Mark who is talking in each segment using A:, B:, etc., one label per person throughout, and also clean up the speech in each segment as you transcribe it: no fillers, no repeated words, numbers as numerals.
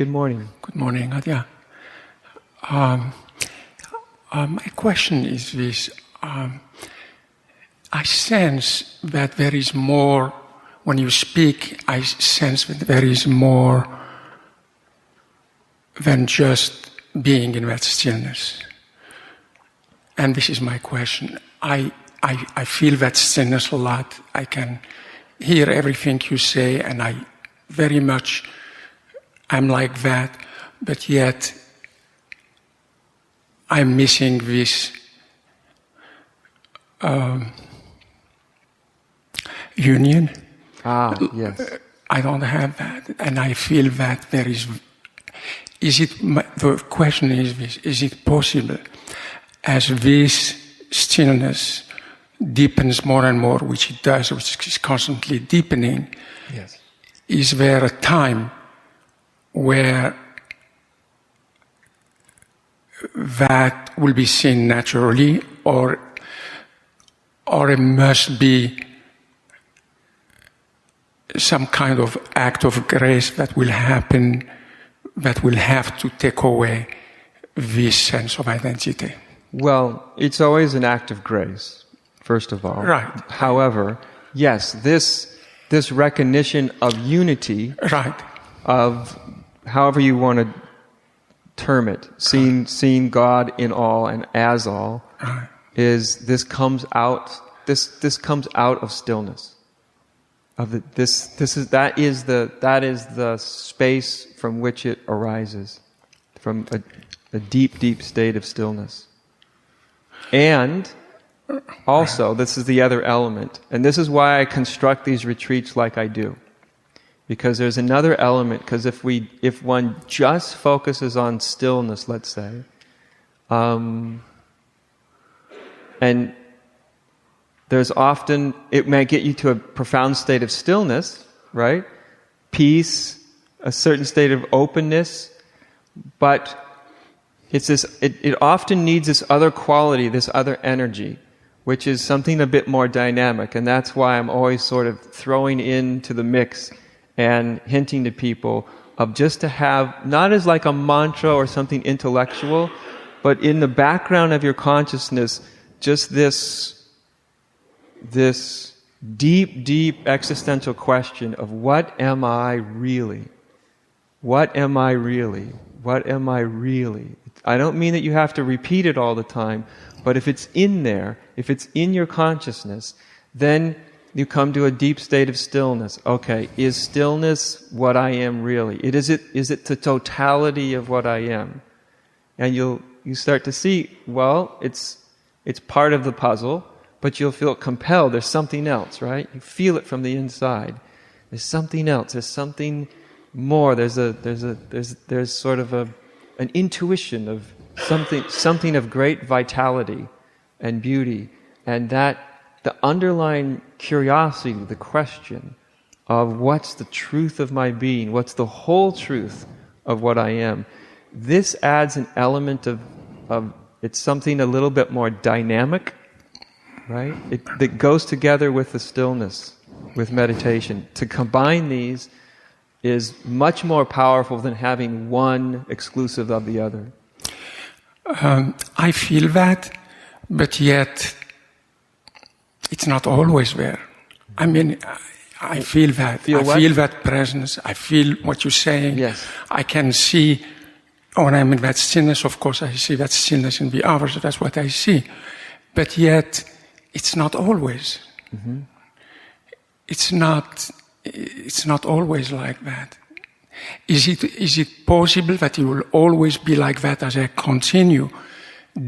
A: good morning.
B: Good morning, Adya. My question is this. I sense that there is more, when you speak, I sense that there is more than just being in that stillness. And this is my question. I feel that stillness a lot. I can hear everything you say, and I very much am like that, but yet I'm missing this union.
A: Yes.
B: I don't have that, and I feel that there is. The question is this: is it possible, as this stillness deepens more and more, which it does, which is constantly deepening?
A: Yes.
B: Is there a time where that will be seen naturally, or it must be some kind of act of grace that will happen, that will have to take away this sense of identity?
A: Well, it's always an act of grace, first of all.
B: Right.
A: However, yes, this recognition of unity,
B: Right.
A: of however you want to term it, seeing God in all and as all,
B: Right.
A: this comes out of stillness. That is the space from which it arises, from a deep, deep state of stillness. And also, this is the other element, and this is why I construct these retreats like I do. Because there's another element, because if one just focuses on stillness, let's say, and there's often, it may get you to a profound state of stillness, right? Peace, a certain state of openness, but it often needs this other quality, this other energy, which is something a bit more dynamic, and that's why I'm always sort of throwing into the mix and hinting to people of just to have, not as like a mantra or something intellectual, but in the background of your consciousness, just this deep, deep existential question of what am I really? What am I really? What am I really? I don't mean that you have to repeat it all the time, but if it's in there, if it's in your consciousness, then you come to a deep state of stillness. Okay, is stillness what I am really? Is it the totality of what I am? And you start to see, well, it's part of the puzzle, but you'll feel compelled. There's something else, right? You feel it from the inside. There's something else. There's something more. There's sort of an intuition of something of great vitality and beauty, and that the underlying curiosity, the question of what's the truth of my being, what's the whole truth of what I am. This adds an element of it's something a little bit more dynamic, right? That goes together with the stillness, with meditation. To combine these is much more powerful than having one exclusive of the other.
B: I feel that, but yet it's not always there. I mean, I feel that.
A: Feel what?
B: I feel that presence. I feel what you're saying.
A: Yes.
B: I can see, when I'm in that stillness, of course, I see that stillness in the others. That's what I see. But yet, it's not always.
A: Mm-hmm.
B: It's not always like that. Is it possible that it will always be like that as I continue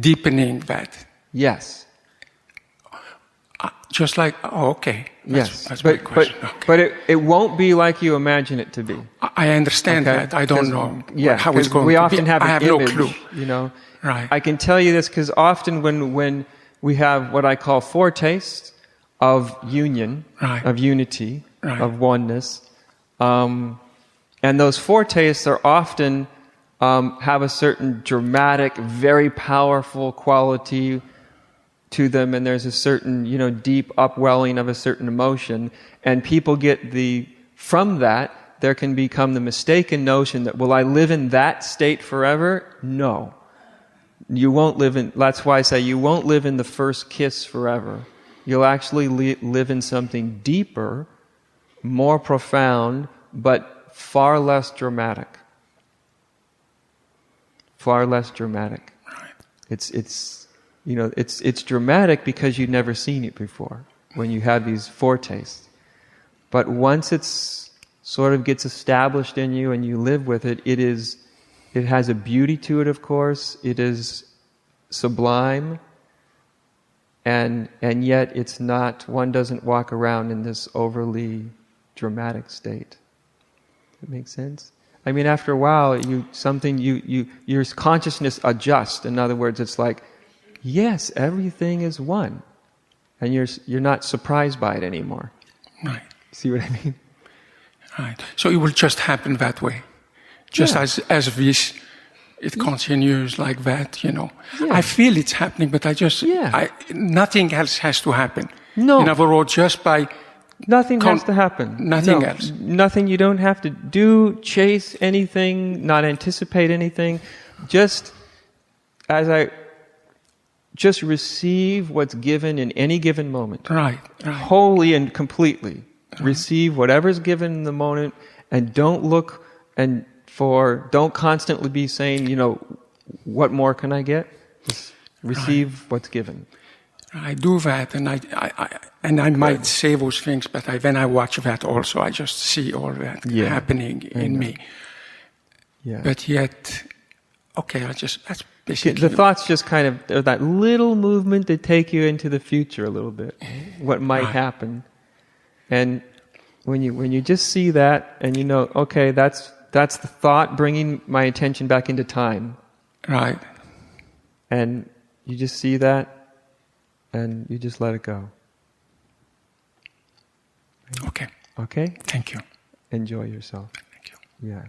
B: deepening that?
A: Yes.
B: Just like, okay. That's my
A: but
B: question.
A: But it won't be like you imagine it to be.
B: I understand
A: Okay?
B: that. I don't know how it's
A: 'cause
B: going
A: we
B: to
A: often
B: be.
A: have
B: I
A: an
B: have
A: image,
B: no clue.
A: you know.
B: Right.
A: I can tell you this because often when we have what I call foretastes of union,
B: Right.
A: of unity,
B: Right.
A: of oneness, and those foretastes are often have a certain dramatic, very powerful quality to them, and there's a certain, deep upwelling of a certain emotion, and people get from that, there can become the mistaken notion that, will I live in that state forever? No. You won't live in, that's why I say you won't live in the first kiss forever. You'll actually live in something deeper, more profound, but far less dramatic. Far less dramatic. It's dramatic because you've never seen it before, when you have these foretastes. But once it's sort of gets established in you and you live with it, it has a beauty to it, of course. It is sublime, and yet it's not. One doesn't walk around in this overly dramatic state. Does that make sense? I mean, after a while, your consciousness adjusts. In other words, it's like, yes, everything is one, and you're not surprised by it anymore.
B: Right.
A: See what I mean?
B: Right. So it will just happen that way, just as this, it continues like that. Yeah. I feel it's happening, but nothing else has to happen.
A: No.
B: In other words, just by
A: nothing has to happen.
B: Nothing else.
A: Nothing. You don't have to do, chase anything, not anticipate anything. Just receive what's given in any given moment.
B: Right.
A: Wholly and completely. Receive whatever's given in the moment, and don't look don't constantly be saying, what more can I get? Just receive what's given.
B: I do that, and I might say those things, but when I watch that also, I just see all that happening in me.
A: Yeah.
B: But yet, that's basically...
A: The thoughts just kind of, that little movement that take you into the future a little bit, what might happen. And when you just see that, and that's the thought bringing my attention back into time.
B: Right.
A: And you just see that, and you just let it go.
B: Okay.
A: Okay?
B: Thank you.
A: Enjoy yourself.
B: Thank you.
A: Yeah.